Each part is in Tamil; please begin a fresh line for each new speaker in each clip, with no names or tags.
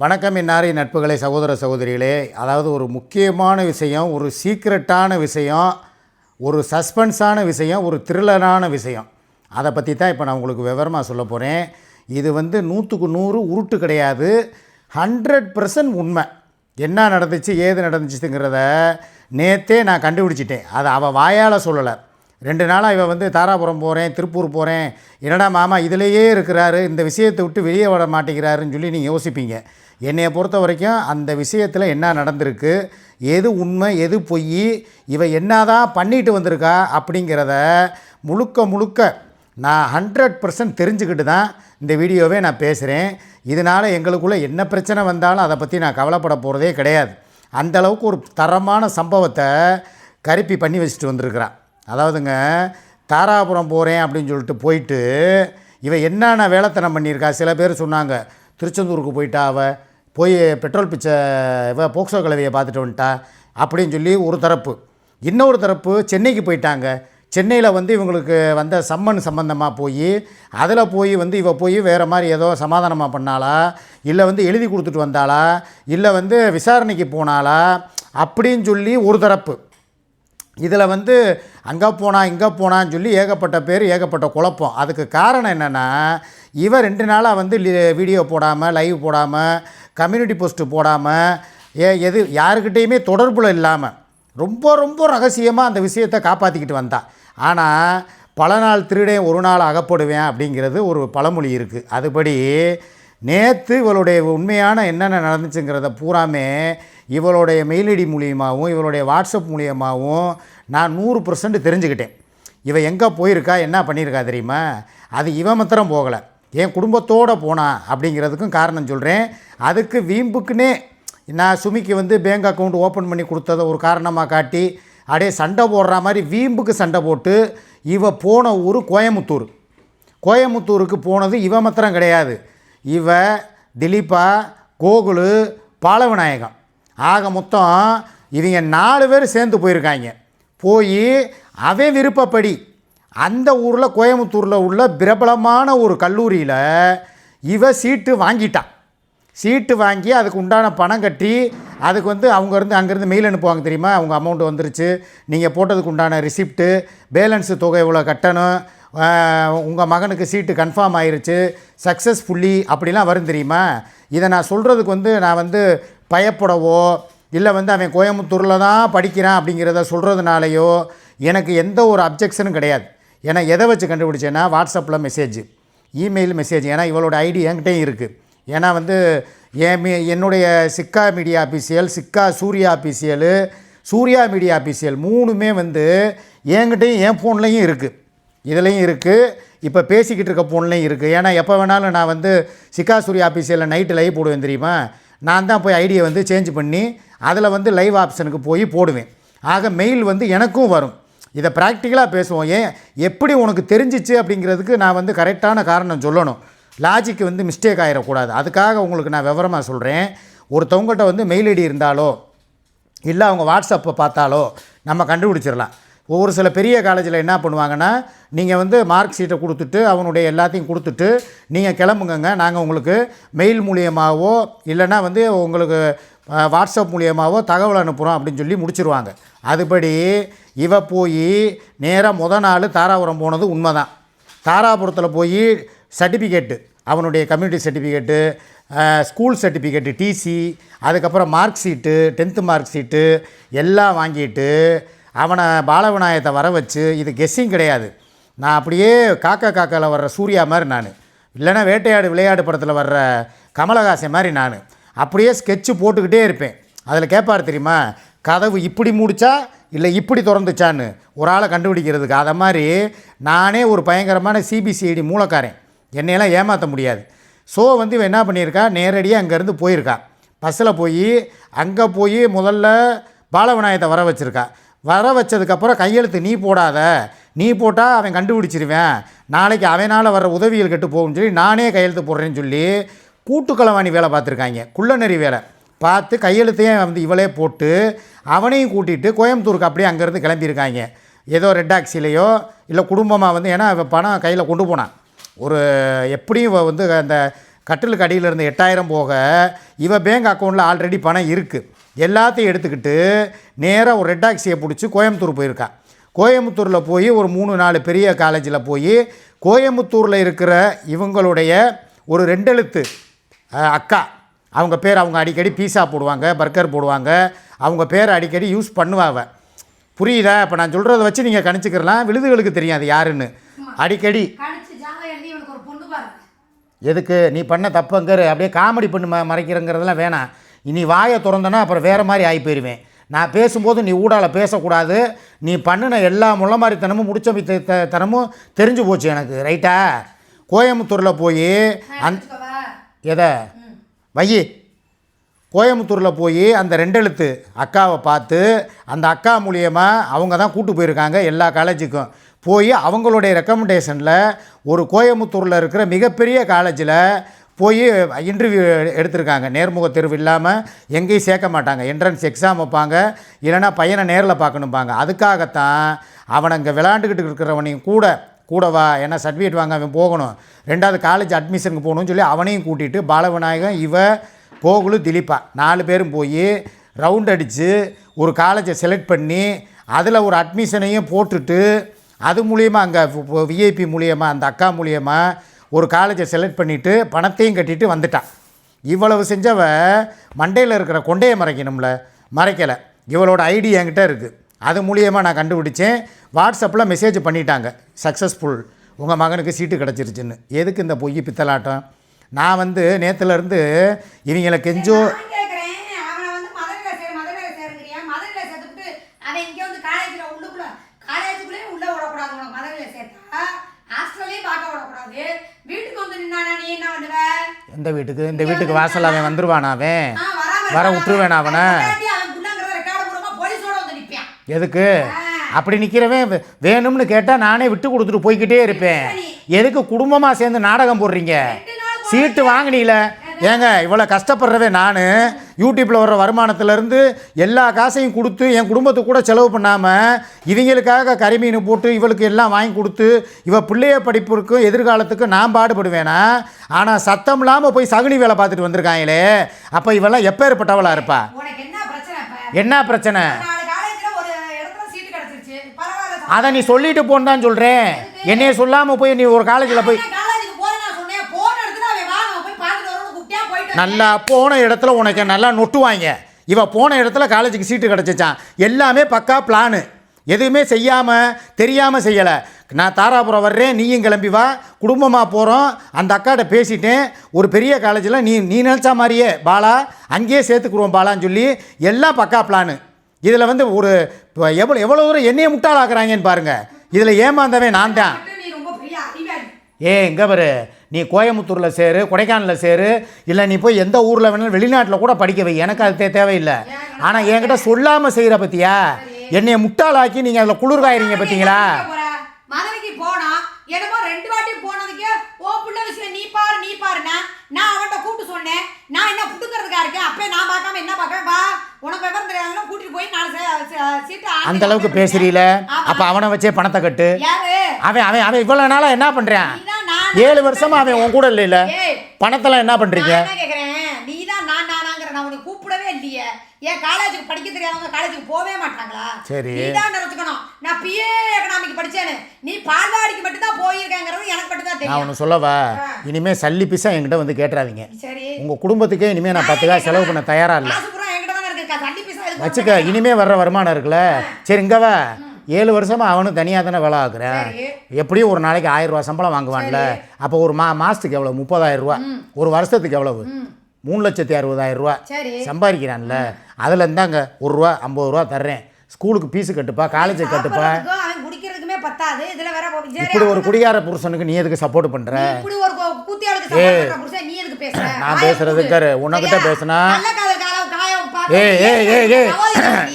வணக்கம் இன்னாரி நட்புகளை சகோதர சகோதரிகளே. அதாவது ஒரு முக்கியமான விஷயம், ஒரு சீக்ரெட்டான விஷயம், ஒரு சஸ்பென்ஸான விஷயம், ஒரு த்ரில்லரான விஷயம். அதை பற்றி தான் இப்போ நான் உங்களுக்கு விவரமாக சொல்ல போகிறேன். இது 100க்கு 100 உருட்டு கிடையாது, 100% உண்மை. என்ன நடந்துச்சு ஏது நடந்துச்சுங்கிறத நேற்றே நான் கண்டுபிடிச்சிட்டேன். அதை அவள் வாயால் சொல்லலை. 2 நாளாக இவன் தாராபுரம் போகிறேன், திருப்பூர் போகிறேன், என்னடா மாமா இதிலேயே இருக்கிறாரு, இந்த விஷயத்தை விட்டு வெளியே வர மாட்டேங்கிறாருன்னு சொல்லி நீங்கள் யோசிப்பீங்க. என்னையை பொறுத்த வரைக்கும் அந்த விஷயத்தில் என்ன நடந்திருக்கு, எது உண்மை எது பொய், இவ என்னதான் பண்ணிட்டு வந்திருக்கா அப்படிங்கிறத முழுக்க நான் 100% தெரிஞ்சுக்கிட்டு தான் இந்த வீடியோவே நான் பேசுகிறேன். இதனால் எங்களுக்குள்ளே என்ன பிரச்சனை வந்தாலும் அதை பற்றி நான் கவலைப்பட போகிறதே கிடையாது. அந்தளவுக்கு ஒரு தரமான சம்பவத்தை கருப்பி பண்ணி வச்சுட்டு வந்திருக்கிறான். அதாவதுங்க, தாராபுரம் போகிறேன் அப்படின்னு சொல்லிட்டு போயிட்டு இவன் என்னென்ன வேலைத்தனம் பண்ணியிருக்கா. சில பேர் சொன்னாங்க திருச்செந்தூருக்கு போயிட்டா, அவள் போய் பெட்ரோல் பிச்சை போக்சோ கலவையை பார்த்துட்டு வந்துட்டா அப்படின்னு சொல்லி ஒரு தரப்பு. இன்னொரு தரப்பு சென்னைக்கு போயிட்டாங்க. சென்னையில் இவங்களுக்கு வந்த சம்மன் சம்பந்தமாக போய் அதில் போய் இவ போய் வேறு மாதிரி ஏதோ சமாதானமாக பண்ணாளா, இல்லை எழுதி கொடுத்துட்டு வந்தாளா, இல்லை விசாரணைக்கு போனாளா அப்படின்னு சொல்லி ஒரு தரப்பு. இதில் அங்கே போனா இங்கே போனான்னு சொல்லி ஏகப்பட்ட பேர், ஏகப்பட்ட குழப்பம். அதுக்கு காரணம் என்னென்னா, இவன் 2 நாளாக வீடியோ போடாமல், லைவ் போடாமல், கம்யூனிட்டி போஸ்ட்டு போடாமல், யாருக்கிட்டேயுமே தொடர்பில் இல்லாமல் ரொம்ப ரகசியமாக அந்த விஷயத்தை காப்பாற்றிக்கிட்டு வந்தான். ஆனால் பல நாள் திருடேன் ஒரு நாள் அகப்படுவேன் அப்படிங்கிறது ஒரு பழமொழி இருக்குது. அதுபடி நேற்று இவளுடைய உண்மையான என்னென்ன நடந்துச்சுங்கிறத பூராமே இவளுடைய மெயில் ஐடி மூலியமாகவும் இவளுடைய வாட்ஸ்அப் மூலியமாகவும் நான் 100% தெரிஞ்சுக்கிட்டேன். இவன் எங்கே போயிருக்கா, என்ன பண்ணியிருக்கா தெரியுமா? அது இவன் மாத்திரம் போகலை, என் குடும்பத்தோடு போனா அப்படிங்கிறதுக்கும் காரணம் சொல்கிறேன். அதுக்கு வீம்புக்குன்னே நான் சுமிக்கு பேங்க் அக்கௌண்ட் ஓப்பன் பண்ணி கொடுத்ததை ஒரு காரணமாக காட்டி அப்படியே சண்டை போடுற மாதிரி வீம்புக்கு சண்டை போட்டு இவ போன ஊர் கோயமுத்தூர். கோயமுத்தூருக்கு போனது இவன் மாத்திரம் கிடையாது, இவ திலீபா, கோகுலு, பாலவிநாயகம், ஆக மொத்தம் இவங்க 4 பேர் சேர்ந்து போயிருக்காங்க. போய் அவன் விருப்பப்படி அந்த ஊரில் கோயமுத்தூரில் உள்ள பிரபலமான ஒரு கல்லூரியில் இவ சீட்டு வாங்கிட்டான். சீட்டு வாங்கி அதுக்கு உண்டான பணம் கட்டி அதுக்கு அவங்க அங்கேருந்து மெயில் அனுப்புவாங்க தெரியுமா, அவங்க அமௌண்ட் வந்துருச்சு, நீங்கள் போட்டதுக்கு உண்டான ரிசிப்ட்டு, பேலன்ஸு தொகை இவ்வளோ கட்டணும், உங்கள் மகனுக்கு சீட்டு கன்ஃபார்ம் ஆயிருச்சு சக்ஸஸ்ஃபுல்லி அப்படிலாம் வரும் தெரியுமா. இதை நான் சொல்கிறதுக்கு நான் பயப்படவோ இல்லை அவன் கோயமுத்தூரில் தான் படிக்கிறான் அப்படிங்கிறத சொல்கிறதுனாலையோ எனக்கு எந்த ஒரு அப்ஜெக்ஷனும் கிடையாது. ஏன்னா எதை வச்சு கண்டுபிடிச்சேன்னா, வாட்ஸ்அப்பில் மெசேஜ், இமெயில் மெசேஜ். ஏன்னா இவளோட ஐடி என்கிட்டையும் இருக்குது. ஏன்னா என்னுடைய சிக்கா மீடியா ஆஃபீஷியல், சிக்கா சூர்யா ஆஃபீஷியலு, சூர்யா மீடியா ஆஃபீஷியல் 3மே என்கிட்டையும் என் ஃபோன்லேயும் இருக்குது, இதுலேயும் இருக்குது, இப்போ பேசிக்கிட்டு இருக்க ஃபோன்லேயும் இருக்குது. ஏன்னா எப்போ வேணாலும் நான் சிக்கா சூர்யா ஆஃபீஷியலில் நைட்டு லைவ் போடுவேன் தெரியுமா, நான் தான் போய் ஐடியை சேஞ்ச் பண்ணி அதில் லைவ் ஆப்ஷனுக்கு போய் போடுவேன். ஆக மெயில் எனக்கும் வரும். இதை ப்ராக்டிக்கலாக பேசுவோம். ஏன் எப்படி உனக்கு தெரிஞ்சிச்சு அப்படிங்கிறதுக்கு நான் கரெக்டான காரணம் சொல்லணும். லாஜிக்கு மிஸ்டேக் ஆகிடக்கூடாது. அதுக்காக உங்களுக்கு நான் விவரமாக சொல்கிறேன். ஒருத்தவங்கள்ட்ட மெயில் ஐடி இருந்தாலோ இல்லை அவங்க வாட்ஸ்அப்பை பார்த்தாலோ நம்ம கண்டுபிடிச்சிடலாம். ஒரு சில பெரிய காலேஜில் என்ன பண்ணுவாங்கன்னா, நீங்கள் மார்க் ஷீட்டை கொடுத்துட்டு அவனுடைய எல்லாத்தையும் கொடுத்துட்டு நீங்கள் கிளம்புங்க, நாங்கள் உங்களுக்கு மெயில் மூலியமாகவோ இல்லைன்னா உங்களுக்கு வாட்ஸ்அப் மூலியமாகவோ தகவல் அனுப்புகிறோம் அப்படின்னு சொல்லி முடிச்சிருவாங்க. அதுபடி இவ போய் நேராக முத நாள் தாராபுரம் போனது உண்மை தான். தாராபுரத்தில் போய் சர்டிஃபிகேட்டு, அவனுடைய community certificate, school certificate, TC, அதுக்கப்புறம் mark sheet, 10th mark sheet எல்லாம் வாங்கிட்டு அவனை பாலவிநாயகத்தை வர வச்சு, இது கெஸ்ஸிங் கிடையாது, நான் அப்படியே காக்காவில் வர்ற சூர்யா மாதிரி நான், இல்லைன்னா வேட்டையாடு விளையாடு படத்தில் வர்ற கமலஹாசன் மாதிரி நான் அப்படியே ஸ்கெட்சு போட்டுக்கிட்டே இருப்பேன். அதில் கேட்பார் தெரியுமா, கதவு இப்படி மூடிச்சா இல்லை இப்படி திறந்துச்சான்னு ஒரு ஆளை கண்டுபிடிக்கிறதுக்கு. அதை மாதிரி நானே ஒரு பயங்கரமான சிபிசிஐடி மூலக்காரன், என்னையெல்லாம் ஏமாற்ற முடியாது. ஸோ இவன் என்ன பண்ணியிருக்கா, நேரடியாக அங்கேருந்து போயிருக்கா, பஸ்ஸில் போய் அங்கே போய் முதல்ல பாலவிநாயகத்தை வர வச்சுருக்கா. வர வச்சதுக்கப்புறம் கையெழுத்து நீ போடாத, நீ போட்டால் அவன் கண்டுபிடிச்சிருவேன், நாளைக்கு அவனால் வர்ற உதவிகள் கெட்டு போகும்னு சொல்லி நானே கையெழுத்து போடுறேன்னு சொல்லி கூட்டுக்களவாணி வேலை பார்த்துருக்காங்க, குள்ளநெறி வேலை பார்த்து கையெழுத்தையும் இவளே போட்டு அவனையும் கூட்டிகிட்டு கோயம்புத்தூருக்கு அப்படியே அங்கேருந்து கிளம்பியிருக்காங்க. ஏதோ ரெட் டாக்ஸிலேயோ இல்லை குடும்பமாக ஏன்னா பணம் கையில் கொண்டு போனான். ஒரு எப்படியும் அந்த கட்டிலுக்கு அடியில் இருந்த 8000 போக இவ பேங்க் அக்கௌண்ட்டில் ஆல்ரெடி பணம் இருக்குது. எல்லாத்தையும் எடுத்துக்கிட்டு நேராக ஒரு ரெட் டாக்ஸியை பிடிச்சி கோயம்புத்தூர் போயிருக்கா. கோயம்புத்தூரில் போய் ஒரு 3-4 பெரிய காலேஜில் போய் கோயம்புத்தூரில் இருக்கிற இவங்களுடைய ஒரு 2 எழுத்து அக்கா, அவங்க பேர், அவங்க அடிக்கடி பீஸா போடுவாங்க, பர்கர் போடுவாங்க, அவங்க பேரை அடிக்கடி யூஸ் பண்ணுவாங்க. புரியுதா? இப்போ நான் சொல்கிறத வச்சு நீங்கள் கணிச்சிக்கிறலாம். விழுதுகளுக்கு தெரியாது யாருன்னு. அடிக்கடி எதுக்கு நீ பண்ண தப்புங்கிற அப்படியே காமெடி பண்ணி மறைக்கிறங்கிறதெல்லாம் வேணாம். இனி வாயை திறந்தனா அப்புறம் வேறு மாதிரி ஆகி போயிடுவேன். நான் பேசும்போது நீ ஊடால பேசக்கூடாது. நீ பண்ணின எல்லா முள்ள மாதிரித்தனமும் முடிச்ச தனமும் தெரிஞ்சு போச்சு எனக்கு. ரைட்டா? கோயம்புத்தூரில் போய் எதை வையி கோயம்புத்தூரில் போய் அந்த 2 எழுத்து அக்காவை பார்த்து அந்த அக்கா மூலியமாக அவங்க தான் கூட்டு போயிருக்காங்க எல்லா காலேஜுக்கும். போய் அவங்களுடைய ரெக்கமெண்டேஷனில் ஒரு கோயம்புத்தூரில் இருக்கிற மிகப்பெரிய காலேஜில் போய் இன்டர்வியூ எடுத்திருக்காங்க. நேர்முக தேர்வு இல்லாமல் எங்கேயும் சேர்க்க மாட்டாங்க. என்ட்ரன்ஸ் எக்ஸாம் வைப்பாங்க, இல்லைனா பையனை நேரில் பார்க்கணும்பாங்க. அதுக்காகத்தான் அவனை இங்கே விளாண்டுக்கிட்டு இருக்கிறவனையும் கூடவா ஏன்னா சர்டிஃபிகேட் வாங்க அவன் போகணும், 2வது காலேஜ் அட்மிஷனுக்கு போகணும்னு சொல்லி அவனையும் கூட்டிகிட்டு பாலவிநாயகம், இவ, கோகுலு, திலீப்பா 4 பேரும் போய் ரவுண்ட் அடித்து ஒரு காலேஜை செலக்ட் பண்ணி அதில் ஒரு அட்மிஷனையும் போட்டுட்டு அது மூலியமாக அங்கே விஐபி மூலியமாக அந்த அக்கா மூலியமாக ஒரு காலேஜை செலக்ட் பண்ணிவிட்டு பணத்தையும் கட்டிட்டு வந்துட்டான். இவ்வளவு செஞ்சவ மண்டையில் இருக்கிற கொண்டையை மறைக்கணும்ல, மறைக்கலை. இவளோட ஐடி என்கிட்ட இருக்குது. அது மூலியமாக நான் கண்டுபிடிச்சேன். வாட்ஸ்அப்பில் மெசேஜ் பண்ணிட்டாங்க, சக்ஸஸ்ஃபுல், உங்கள் மகனுக்கு சீட்டு கிடச்சிருச்சுன்னு. எதுக்கு இந்த பொய் பித்தலாட்டம்? நான் வந்து நேற்றுலேருந்து இவங்களை கெஞ்சோ இந்த வீட்டுக்கு வாசல் அவன் வந்துருவானா? அவன் வர விட்டுருவேன் அவனை. எதுக்கு அப்படி நிற்கிறவன் வேணும்னு கேட்டால் நானே விட்டு கொடுத்துட்டு போய்கிட்டே இருப்பேன். எதுக்கு குடும்பமாக சேர்ந்து நாடகம் போடுறீங்க? சீட்டு வாங்கினீல ஏங்க, இவ்வளோ கஷ்டப்படுறவே நான் யூடியூப்பில் வர்ற வருமானத்துலேருந்து எல்லா காசையும் கொடுத்து என் குடும்பத்துக்கு கூட செலவு பண்ணாமல் இவங்களுக்காக கறிமீன் போட்டு இவளுக்கு எல்லாம் வாங்கி கொடுத்து இவள் பிள்ளைய படிப்புக்கும் எதிர்காலத்துக்கும் நான் பாடுபடுவேனா? ஆனால் சத்தம் இல்லாமல் போய் சகுனி வேலை பார்த்துட்டு வந்திருக்காங்களே, அப்போ இவெல்லாம் எப்பேற்பட்டவளா இருப்பா? என்ன பிரச்சனை? அதை நீ சொல்லிட்டு போன்னு தான் சொல்கிறேன். என்னைய சொல்லாமல் போய் நீ ஒரு காலேஜில் போய் நல்லா போன இடத்துல உனக்கு நல்லா நொட்டுவாங்க. இவன் போன இடத்துல காலேஜுக்கு சீட்டு கிடச்சிச்சான். எல்லாமே பக்கா பிளானு, எதுவுமே செய்யாமல் தெரியாமல் செய்யலை. நான் தாராபுரம் வர்றேன், நீயும் கிளம்பி வா, குடும்பமாக போகிறோம். அந்த அக்காட்ட பேசிட்டேன், ஒரு பெரிய காலேஜில் நீ நினச்சா மாதிரியே பாலா அங்கேயே சேர்த்துக்குருவோம் பாலான்னு சொல்லி எல்லாம் பக்கா பிளானு. இதில் வந்து ஒரு எவ்வளோ தூரம் என்னையே முட்டாளாக்குறாங்கன்னு பாருங்கள். இதில் ஏமாந்தவன் நான் தான். இங்கே பாரு, நீ கோயம்புத்தூரில் சேரு, கொடைக்கானலில் சேரு, இல்லை நீ போய் எந்த ஊரில் வேணாலும் வெளிநாட்டில் கூட படிக்க வை, எனக்கு அது தேவையில்லை. ஆனால் என்கிட்ட சொல்லாமல் செய்கிற பற்றியா என்னைய முட்டாளாக்கி நீங்கள் அதில் குளிர்காயிறீங்க பார்த்தீங்களா?
மதுரைக்கு போனா என்னமோ 2 வாட்டி போனதுக்கே ஓ புள்ள விஷயம் நீ பாருனா நான் அவன்கிட்ட கூப்பிட்டு சொன்னேன். நான் என்ன புடுக்கிறதுக்கா இருக்கேன்? அப்பே நான் பார்க்காம என்ன பார்க்க வா, உனக்கு விவரம் தெரியாதுன்னா கூட்டிட்டு போய் 4 சீட்டு
அந்த அளவுக்கு பேசுறீல. அப்ப அவனை வச்சே பணத்தை கட்டு. அவன் இவ்வளவு நாளா என்ன பண்றான்? 7 வருஷமா அவன் உன் கூட இல்ல. பணத்தெல்லாம் என்ன பண்றீங்க?
நீதான் நானாங்கிற நான் உனக்கு கூப்பிடவே இல்லையே. ஏன் காலேஜுக்கு படிக்க தெரியாதவங்க காலேஜுக்கு போவே மாட்டாங்களா?
சரி,
நீதான் நினைச்சுக்கணும். நான் பிஏ எக்கனாமிக் படிச்சேன்னு, நீ பால்வாடிக்கு மட்டும் தான் போயிருக்கேங்கிறது எனக்கு மட்டும் தான் தெரியும்.
நான் ஒன்று சொல்லவா, இனிமே சல்லி பிசா என்கிட்ட வந்து கேட்டுறாதீங்க.
சரி,
உங்க குடும்பத்துக்கே இனிமே நான் 10 காசு செலவு பண்ண தயாரா இல்லை. வச்சுக்க, இனிமே வர்ற வருமானம் இருக்குல்ல. சரி இங்க வா, 7 வருஷமா அவனும் தனியாக தானே வேலை ஆகுறேன். எப்படியும் ஒரு நாளைக்கு 1000 ரூபா சம்பளம் வாங்குவான்ல. அப்போ ஒரு மாதத்துக்கு எவ்வளோ? 30,000 ரூபா. ஒரு வருஷத்துக்கு எவ்வளவு? 3,60,000 ரூபா சம்பாதிக்கிறான்ல. அதில் இருந்தாங்க 1 ரூபா 50 ரூபா தர்றேன், ஸ்கூலுக்கு ஃபீஸு கட்டுப்பா, காலேஜுக்கு கட்டுப்பா. இப்படி ஒரு குடிகார புருஷனுக்கு நீ எதுக்கு சப்போர்ட் பண்ற? நான் பேசுறதுக்கு உனக்கிட்ட பேசுனா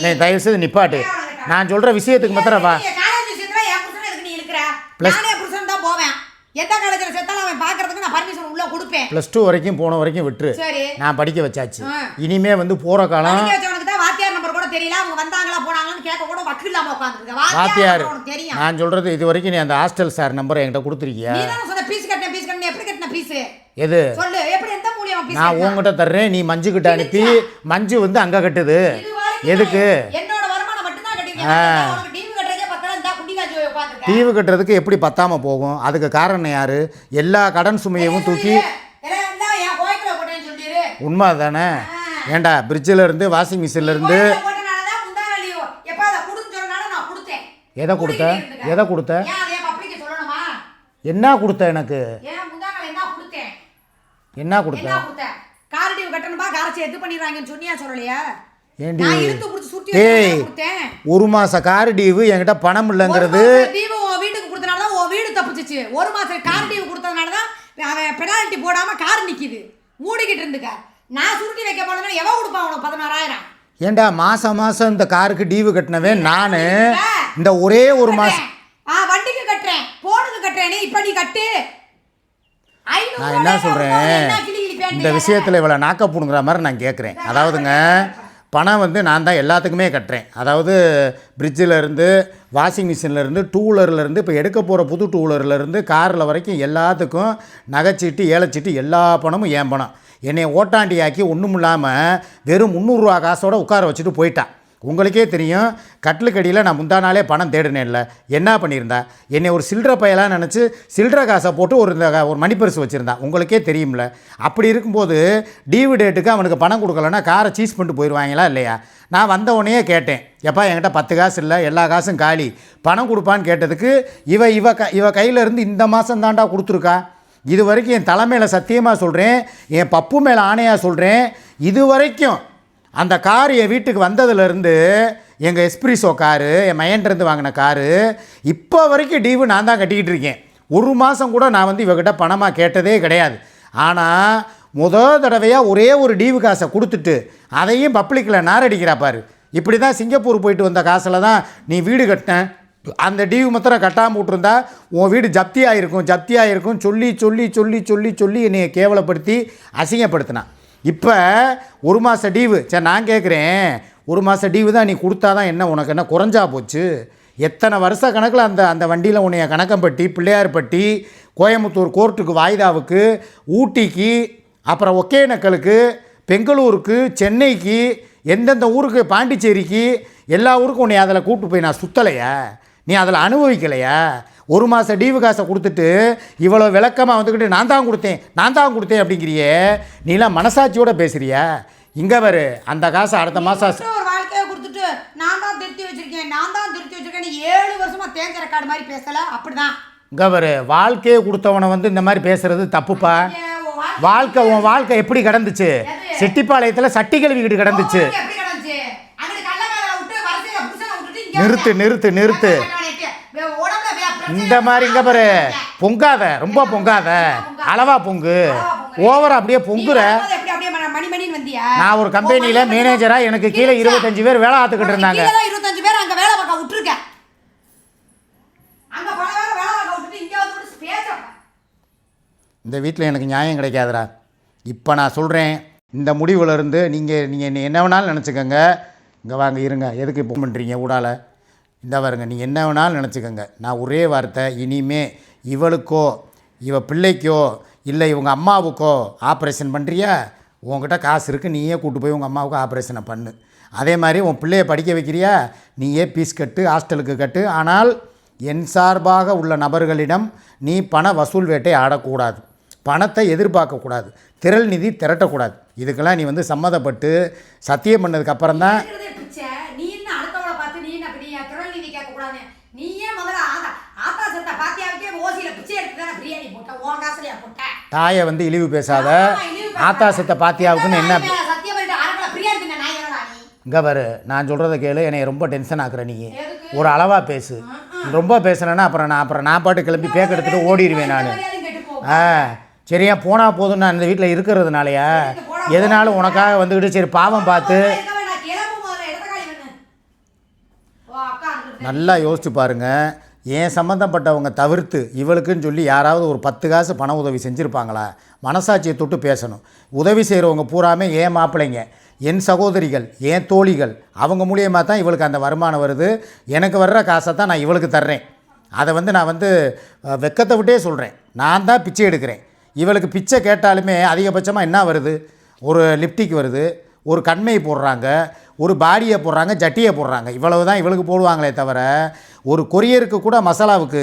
நீ தயவு செய்து நிப்பாட்டு. நான் சொல்ற விஷயத்துக்கு மாத்திரம் வா. +2 வரைக்கும் போன வரைக்கும் விட்டுரு, நான் படிக்க வச்சாச்சு. இனிமே வந்து போற காலம் வாத்தியார். நான் சொல்றது இது வரைக்கும் நீ அந்த ஹாஸ்டல் சார் நம்பரை என்கிட்ட கொடுத்துருக்கியா?
பீஸ்
எது
சொல்லு, எப்படி எந்த மூலியமா பீஸ்?
நான் உங்ககிட்ட தர்றேன், நீ மஞ்சு கிட்ட அனுப்பி மஞ்சு வந்து அங்கே கட்டுது. எதுக்கு?
என்னோட வருமானம் மட்டும் தான் கட்டிருக்கேன். உனக்கு டிவி கட்டுறதே பத்தல, இந்த குட்டி காஜி உட்கார்ந்துக்க.
டிவி கட்டுறதுக்கு எப்படி பத்தாம போகும்? அதுக்கு காரணம் யாரு? எல்லா கடன் சுமையவும் தூக்கி
எல்லாம் என் கோயில போட்டேன்னு சொல்லிரு.
உண்மை தானே? ஏண்டா பிரிட்ஜில் இருந்து வாஷிங் மிஷின்ல இருந்து
போட்டனாலதான் முந்தானலி எப்ப அத குடுன்னு சொன்னால நான் கொடுத்தேன்.
எதை கொடுத்த? எதை கொடுத்த?
ஏன் அதே பப்ளிக் சொல்லணுமா?
என்ன கொடுத்த எனக்கு?
ஏன் முந்தானல என்ன கொடுத்தேன்?
என்ன கொடுத்த?
என்ன கொடுத்த? கார் டிவி கட்டணுமா, காரை எது பண்ணிடுறாங்கன்னு சொன்னியா சொல்லலையா?
ஏண்டி
நான் இழுத்து புடிச்சு சுத்தி
ஏய்
கொடுத்தேன்.
ஒரு மாச கார் டிவி என்கிட்ட பணம் இல்லைங்கிறது.
டிவி உன் வீட்டுக்கு கொடுத்தனால தான் உன் வீடு தப்பிச்சிச்சு. ஒரு மாசம் கார் டிவி கொடுத்ததுனால தான் அவன் பெனால்ட்டி போடாம கார் நிக்குது. மூடிக்கிட்டு இருந்துக்க. நான் சுருட்டி வைக்க போனதுனா எவன் கொடுப்பான் உனக்கு 16,000?
ஏண்டா மாசம் மாசம் இந்த காருக்கு டிவி கட்டினவே நானு. இந்த ஒரே ஒரு மாசம்
வண்டிக்கு கட்டுறேன், போனுக்கு கட்டுறேன். இப்ப நீ கட்டு.
நான் என்ன சொல்றேன், இந்த விஷயத்துல இவ்வளவு நாக்க புடுங்குற மாதிரி நான் கேட்குறேன். அதாவதுங்க பணம் வந்து நான் தான் எல்லாத்துக்குமே கட்டுறேன். அதாவது பிரிட்ஜில் இருந்து வாஷிங் மிஷின்லேருந்து டூவீலர்லேருந்து இப்போ எடுக்க போகிற புது டூவீலர்லேருந்து காரில் வரைக்கும் எல்லாத்துக்கும் நகைச்சீட்டு ஏலச்சீட்டு எல்லா பணமும் என் பணம். என்னை ஓட்டாண்டியாக்கி ஒன்றும் இல்லாமல் வெறும் 300 ரூபா காசோட உட்கார வச்சுட்டு போயிட்டான். உங்களுக்கே தெரியும், கட்டிலுக்கடியில் நான் முந்தா நாளே பணம் தேடினேன். இல்லை என்ன பண்ணியிருந்தா, என்னை ஒரு சில்லறை பயலாக நினச்சி சில்லறை காசை போட்டு ஒரு மணிப்பரிசு வச்சுருந்தான். உங்களுக்கே தெரியும்ல. அப்படி இருக்கும்போது டிவி டேட்டுக்கு அவனுக்கு பணம் கொடுக்கலன்னா காரை சீஸ் பண்ணிட்டு போயிடுவாங்களா இல்லையா? நான் வந்த உடனே கேட்டேன், எப்பா என்கிட்ட 10 காசு இல்லை, எல்லா காசும் காலி, பணம் கொடுப்பான்னு கேட்டதுக்கு இவ கையிலேருந்து இந்த மாதம் தாண்டா கொடுத்துருக்கா. இது வரைக்கும் என் தலைமையில் சத்தியமாக சொல்கிறேன், என் பப்பு மேலே ஆணையாக சொல்கிறேன், இது வரைக்கும் அந்த கார் என் வீட்டுக்கு வந்ததுலேருந்து எங்கள் எஸ்பிரிசோ காரு, என் மையன்லேருந்து வாங்கின காரு, இப்போ வரைக்கும் டிவி நான் தான் கட்டிக்கிட்டு இருக்கேன். ஒரு மாதம் கூட நான் வந்து இவகிட்ட பணமாக கேட்டதே கிடையாது. ஆனால் தடவையாக ஒரே ஒரு டிவி காசை கொடுத்துட்டு அதையும் பப்ளிக்கில் நாரடிக்கிறா பாரு. இப்படி தான் சிங்கப்பூர் போயிட்டு வந்த காசில் தான் நீ வீடு கட்டினேன். அந்த டிவி மாத்திரம் கட்டாமல் விட்டுருந்தா உன் வீடு ஜப்தியாயிருக்கும் சொல்லி சொல்லி சொல்லி சொல்லி சொல்லி என்னை கேவலப்படுத்தி அசிங்கப்படுத்தினான். இப்போ ஒரு மாத டிவு சரி நான் கேட்குறேன், ஒரு மாத டிவு தான் நீ கொடுத்தா தான் என்ன உனக்கு என்ன குறைஞ்சா போச்சு? எத்தனை வருஷ கணக்கில் அந்த வண்டியில் உன்னைய கணக்கம்பட்டி, பிள்ளையார்பட்டி, கோயம்புத்தூர் கோர்ட்டுக்கு வாய்தாவுக்கு, ஊட்டிக்கு, அப்புறம் ஒகேனக்கலுக்கு, பெங்களூருக்கு, சென்னைக்கு, எந்தெந்த ஊருக்கு, பாண்டிச்சேரிக்கு, எல்லா ஊருக்கும் உன்னை அதில் கூப்பிட்டு போய் நான் சுற்றலையா? நீ அதில் அனுபவிக்கலையா? ஒரு மாதம் டிவி காசை கொடுத்துட்டு இவ்வளோ விளக்கமாக வந்துக்கிட்டு நான் தான் கொடுத்தேன் அப்படிங்கிறியே. நீலாம் மனசாட்சியோடு பேசுகிறியா? இங்கே வரு, அந்த காசை அடுத்த மாதம்
ஒரு வாழ்க்கையை கொடுத்துட்டு நான் தான் திருத்தி வச்சிருக்கேன் 7 வருஷமா தேஞ்ச ரெக்கார்டு மாதிரி பேசல. அப்படிதான்
இங்கே வரு, வாழ்க்கையை கொடுத்தவனை வந்து இந்த மாதிரி பேசுறது தப்புப்பா. உன் வாழ்க்கை எப்படி கிடந்துச்சு? செட்டிப்பாளையத்தில் சட்டி கழுவிக்கிட்டு கிடந்துச்சு. நிறுத்து. இந்த மாதிரி இங்கே பாரு, பொங்காத, ரொம்ப பொங்காத, அளவா பொங்கு, ஓவரா அப்படியே பொங்குற. நான் ஒரு கம்பெனியில் மேனேஜராக எனக்கு கீழே 25 பேர் வேலை பார்த்துக்கிட்டு இருந்தாங்க.
25 பேர் அங்கே வேலை பார்க்க விட்டுருக்கேன்.
இந்த வீட்டில் எனக்கு நியாயம் கிடைக்காதுடா. இப்போ நான் சொல்கிறேன், இந்த முடிவுலேருந்து நீங்கள் என்ன வேணாலும் நினச்சிக்கோங்க. இங்கே வாங்க இருங்க, எதுக்கு இப்போ பண்ணுறீங்க ஊடால? இந்த வருங்க, நீங்கள் என்ன வேணாலும் நினச்சிக்கோங்க. நான் ஒரே வார்த்தை, இனிமே இவளுக்கோ இவ பிள்ளைக்கோ இல்லை இவங்க அம்மாவுக்கோ ஆப்ரேஷன் பண்ணுறியா? உங்ககிட்ட காசு இருக்குது, நீயே கூட்டு போய் உங்கள் அம்மாவுக்கு ஆப்ரேஷனை பண்ணு. அதே மாதிரி உன் பிள்ளையை படிக்க வைக்கிறியா? நீயே ஃபீஸ் கட்டு, ஹாஸ்டலுக்கு கட்டு. ஆனால் என் சார்பாக உள்ள நபர்களிடம் நீ பண வசூல் வேட்டை ஆடக்கூடாது, பணத்தை எதிர்பார்க்கக்கூடாது, திரள் நிதி திரட்டக்கூடாது. இதுக்கெல்லாம் நீ வந்து சம்மதப்பட்டு சத்தியம் பண்ணதுக்கப்புறம் தான். தாயை வந்து இழிவு பேசாத. ஆத்தாசத்தை பாத்தியாவுக்குன்னு என்ன? இங்கே பாரு, நான் சொல்கிறத கேளு. என்னை ரொம்ப டென்ஷன் ஆக்குற நீ. ஒரு அளவாக பேசு. ரொம்ப பேசுனேன்னா அப்புறம் நான் பாட்டு கிளம்பி பேக்க எடுத்துகிட்டு ஓடிடுவேன் நான். சரியா போனால் போதும். நான் இந்த வீட்டில் இருக்கிறதுனாலயா? எதனாலும் உனக்காக வந்துக்கிட்டு சரி பாவம் பார்த்து நல்லா யோசிச்சு பாருங்கள். ஏன் சம்மந்தப்பட்டவங்க தவிர்த்து இவளுக்குன்னு சொல்லி யாராவது ஒரு 10 காசு பண உதவி செஞ்சுருப்பாங்களா? மனசாட்சியை தொட்டு பேசணும். உதவி செய்கிறவங்க பூராமே ஏன் மாப்பிள்ளைங்க, என் சகோதரிகள், என் தோழிகள், அவங்க மூலியமாக தான் இவளுக்கு அந்த வருமானம் வருது. எனக்கு வர்ற காசை தான் நான் இவளுக்கு தர்றேன். அதை வந்து நான் வந்து வெக்கத்தை விட்டே சொல்கிறேன். நான் தான் பிச்சை எடுக்கிறேன். இவளுக்கு பிச்சை கேட்டாலுமே அதிகபட்சமாக என்ன வருது, ஒரு லிப்டிக் வருது, ஒரு கண்மை போடுறாங்க, ஒரு பாடியை போடுறாங்க, ஜட்டியை போடுறாங்க. இவ்வளவு தான் இவளுக்கு போடுவாங்களே தவிர ஒரு கொரியருக்கு கூட மசாலாவுக்கு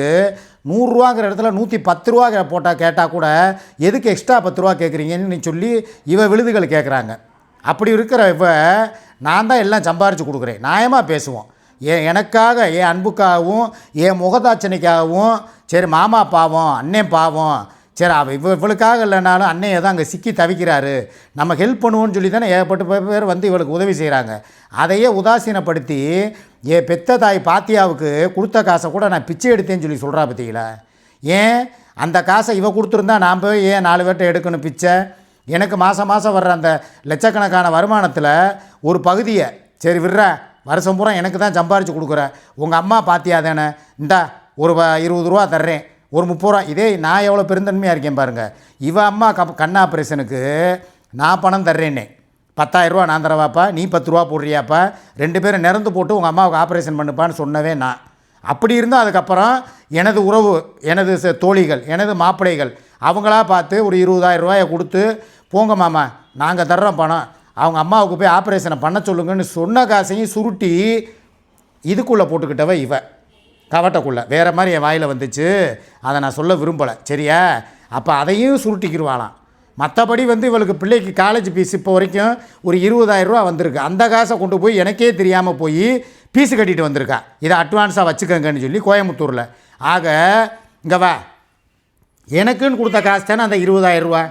100 ரூபாங்கிற இடத்துல 110 ரூபா போட்டால் கேட்டால் கூட எதுக்கு எக்ஸ்ட்ரா 10 ரூபா கேட்குறீங்கன்னு சொல்லி விழுதுகள் கேட்குறாங்க. அப்படி இருக்கிற நான் தான் எல்லாம் சம்பாரித்து கொடுக்குறேன். நியாயமாக பேசுவோம். எனக்காக, என் அன்புக்காகவும், என் முகதாட்சணைக்காகவும், சரி மாமா பாவம், அண்ணன் பாவம், சரி இவளுக்காக இல்லைனாலும் அண்ணன் தான் அங்கே சிக்கி தவிக்கிறாரு, நம்ம ஹெல்ப் பண்ணுவோன்னு சொல்லி தானே ஏகப்பட்ட பேர் வந்து இவளுக்கு உதவி செய்கிறாங்க. அதையே உதாசீனப்படுத்தி என் பெத்த தாய் பாத்தியாவுக்கு கொடுத்த காசை கூட நான் பிச்சை எடுத்தேன்னு சொல்லி சொல்கிறா பார்த்தீங்களா? ஏன் அந்த காசை இவ கொடுத்துருந்தா நான் போய் ஏன் 4 பேர்ட்ட எடுக்கணும் பிச்சை? எனக்கு மாதம் வர்ற அந்த லட்சக்கணக்கான வருமானத்தில் ஒரு பகுதியை சரி விடுற, வருஷம் பூரா எனக்கு தான் சம்பாரித்து கொடுக்குற, உங்கள் அம்மா பாத்தியா தானே, இந்தா ஒரு 20 ரூபா தர்றேன், ஒரு 30 ரூபா, இதே நான் எவ்வளோ பெருந்தன்மையாக இருக்கேன் பாருங்கள். அம்மா கண் ஆப்ரேஷனுக்கு நான் பணம் தர்றேன்னே, 10,000 ரூபா நான் தரவாப்பா, நீ 10 ரூபா போடுறியாப்பா, 2 பேரும் நிறந்து போட்டு உங்கள் அம்மாவுக்கு ஆப்ரேஷன் பண்ணுப்பான்னு சொன்னவே நான். அப்படி இருந்தும் அதுக்கப்புறம் எனது உறவு, எனது தோழிகள், எனது மாப்பிள்ளைகள் அவங்களா பார்த்து ஒரு 20,000 ரூபாயை கொடுத்து, போங்க மாமா நாங்கள் தர்றோம் பணம், அவங்க அம்மாவுக்கு போய் ஆப்ரேஷனை பண்ண சொல்லுங்கன்னு சொன்ன காசையும் சுருட்டி இதுக்குள்ளே போட்டுக்கிட்டவ கவட்டைக்குள்ளே. வேறு மாதிரி என் வாயில் வந்துச்சு, அதை நான் சொல்ல விரும்பலை, சரியா? அப்போ அதையும் சுருட்டிக்கிடுவாளாம். மற்றபடி இவளுக்கு பிள்ளைக்கு காலேஜ் ஃபீஸ் இப்போ வரைக்கும் ஒரு 20,000 ரூபா வந்திருக்கு. அந்த காசை கொண்டு போய் எனக்கே தெரியாமல் போய் ஃபீஸு கட்டிட்டு வந்திருக்கா. இதை அட்வான்ஸாக வச்சுக்கங்கன்னு சொல்லி கோயம்புத்தூரில். ஆக இங்கே வா, எனக்குன்னு கொடுத்த காசு தானே அந்த 20,000 ரூபா.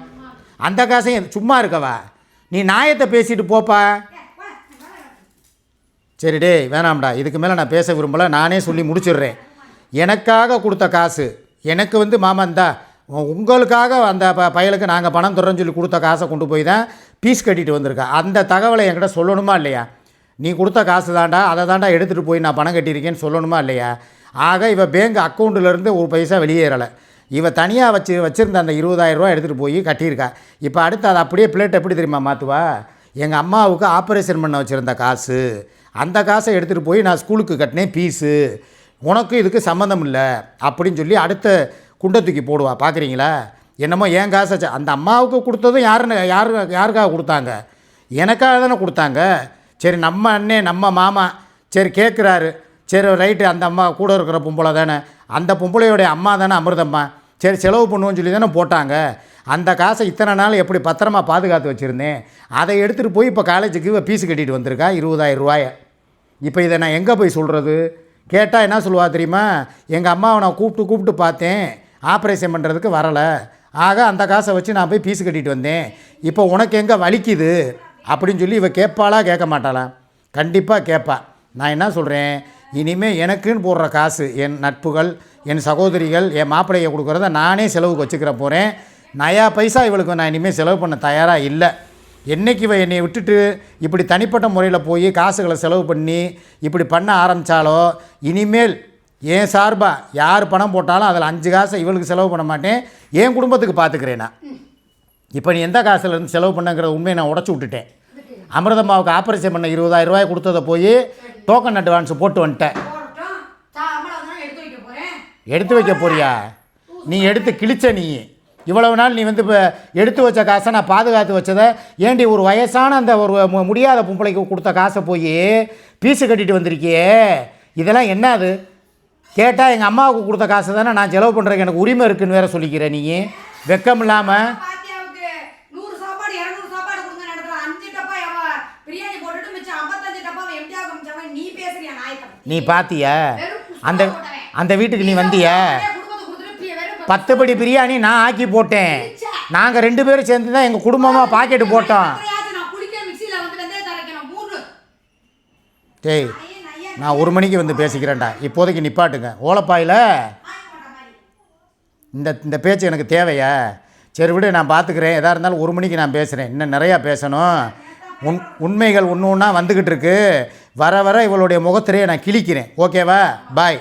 அந்த காசையும் சும்மா இருக்கவா, நீ நாயத்தை பேசிட்டு போப்பா. சரி டே வேணாம்டா, இதுக்கு மேலே நான் பேச விரும்பலை, நானே சொல்லி முடிச்சிடுறேன். எனக்காக கொடுத்த காசு, எனக்கு மாமா இந்தா உங்களுக்காக அந்த பயலுக்கு நாங்கள் பணம் தர்றோன்னு சொல்லி கொடுத்த காசை கொண்டு போய் தான் ஃபீஸ் கட்டிட்டு வந்திருக்கா. அந்த தகவலை என்கிட்ட சொல்லணுமா இல்லையா? நீ கொடுத்த காசு தாண்டா, அதை தாண்டா எடுத்துகிட்டு போய் நான் பணம் கட்டியிருக்கேன்னு சொல்லணுமா இல்லையா? ஆக பேங்க் அக்கௌண்ட்டிலேருந்து ஒரு பைசா வெளியேறலை. தனியாக வச்சுருந்த அந்த 20,000 ரூபா எடுத்துகிட்டு போய் கட்டியிருக்கா. இப்போ அடுத்து அதை அப்படியே பிளேட் எப்படி தெரியுமா மாற்றுவா? எங்கள் அம்மாவுக்கு ஆப்ரேஷன் பண்ண வச்சுருந்த காசு, அந்த காசை எடுத்துகிட்டு போய் நான் ஸ்கூலுக்கு கட்டினேன் ஃபீஸு, உனக்கு இதுக்கு சம்மந்தம் இல்லை அப்படின்னு சொல்லி அடுத்த குண்டை தூக்கி போடுவா. பார்க்குறீங்களா? என்னமோ என் காசை அந்த அம்மாவுக்கு கொடுத்ததும் யாருக்காக கொடுத்தாங்க? எனக்காக தானே கொடுத்தாங்க. சரி நம்ம அண்ணே நம்ம மாமா சரி கேட்குறாரு, சரி ரைட்டு, அந்த அம்மா கூட இருக்கிற பொம்பளை தானே, அந்த பொம்பளையோடைய அம்மா தானே அமிர்தம்மா, சரி செலவு பண்ணுவோன்னு சொல்லி தானே போட்டாங்க. அந்த காசை இத்தனை நாள் எப்படி பத்திரமா பாதுகாத்து வச்சுருந்தேன், அதை எடுத்துகிட்டு போய் இப்போ காலேஜுக்கு ஃபீஸு கட்டிட்டு வந்திருக்கா 20,000 ரூபாயை. இப்போ இதை நான் எங்கே போய் சொல்கிறது? கேட்டால் என்ன சொல்லுவா தெரியுமா? எங்கள் அம்மாவை நான் கூப்பிட்டு பார்த்தேன், ஆப்ரேஷன் பண்ணுறதுக்கு வரலை, ஆக அந்த காசை வச்சு நான் போய் ஃபீஸு கட்டிட்டு வந்தேன், இப்போ உனக்கு எங்கே வலிக்குது அப்படின்னு சொல்லி கேட்பாளா கேட்க மாட்டாளா? கண்டிப்பாக கேட்பா. நான் என்ன சொல்கிறேன், இனிமேல் எனக்குன்னு போடுற காசு, என் நட்புகள், என் சகோதரிகள், என் மாப்பிள்ளையை கொடுக்குறத நானே செலவுக்கு வச்சுக்கிற போகிறேன். நயா பைசா இவளுக்கு நான் இனிமேல் செலவு பண்ண தயாராக இல்லை. என்றைக்கு என்னை விட்டுட்டு இப்படி தனிப்பட்ட முறையில் போய் காசுகளை செலவு பண்ணி இப்படி பண்ண ஆரம்பித்தாலோ, இனிமேல் என் சார்பாக யார் பணம் போட்டாலும் அதில் 5 காசை இவளுக்கு செலவு பண்ண மாட்டேன், என் குடும்பத்துக்கு பார்த்துக்கிறேன் நான். இப்போ நீ எந்த காசில் இருந்து செலவு பண்ணங்கிற உண்மையை நான் உடச்சி விட்டுட்டேன். அமிர்தம்மாவுக்கு ஆப்ரேஷன் பண்ண 20,000 ரூபாய் கொடுத்ததை போய் டோக்கன் அட்வான்ஸ் போட்டு வந்துட்டேன். எடுத்து வைக்க போறியா? நீ எடுத்து கிழிச்ச நீ இவ்வளவு நாள் நீ இப்போ எடுத்து வச்ச காசை நான் பாதுகாத்து வச்சதை ஏண்டி ஒரு வயசான அந்த ஒரு முடியாத பொம்பளைக்கு கொடுத்த காசை போய் ஃபீஸு கட்டிட்டு வந்திருக்கியே, இதெல்லாம் என்ன? அது கேட்டால் எங்கள் அம்மாவுக்கு கொடுத்த காசு தானே நான் செலவு பண்ணுறதுக்கு எனக்கு உரிமை இருக்குன்னு வேற சொல்லிக்கிற நீ, வெக்கம் இல்லாமல். நீ பாத்தியா அந்த அந்த வீட்டுக்கு நீ வந்தியா? 10 படி பிரியாணி நான் ஆக்கி போட்டேன். நாங்கள் 2 பேரும் சேர்ந்து தான் எங்கள் குடும்பமாக பாக்கெட்டு போட்டோம். டேய் நான் 1 மணிக்கு வந்து பேசிக்கிறேன்டா, இப்போதைக்கு நிப்பாட்டுங்க. ஓலப்பாயில் இந்த பேச்சு எனக்கு தேவையா? சரி விடு, நான் பார்த்துக்கிறேன். எதாக இருந்தாலும் 1 மணிக்கு நான் பேசுகிறேன். இன்னும் நிறையா பேசணும். உண்மைகள் ஒன்று ஒன்றா வந்துக்கிட்டு இருக்கு. வர இவளுடைய முகத்திரையை நான் கிழிக்கிறேன். ஓகேவா? பாய்.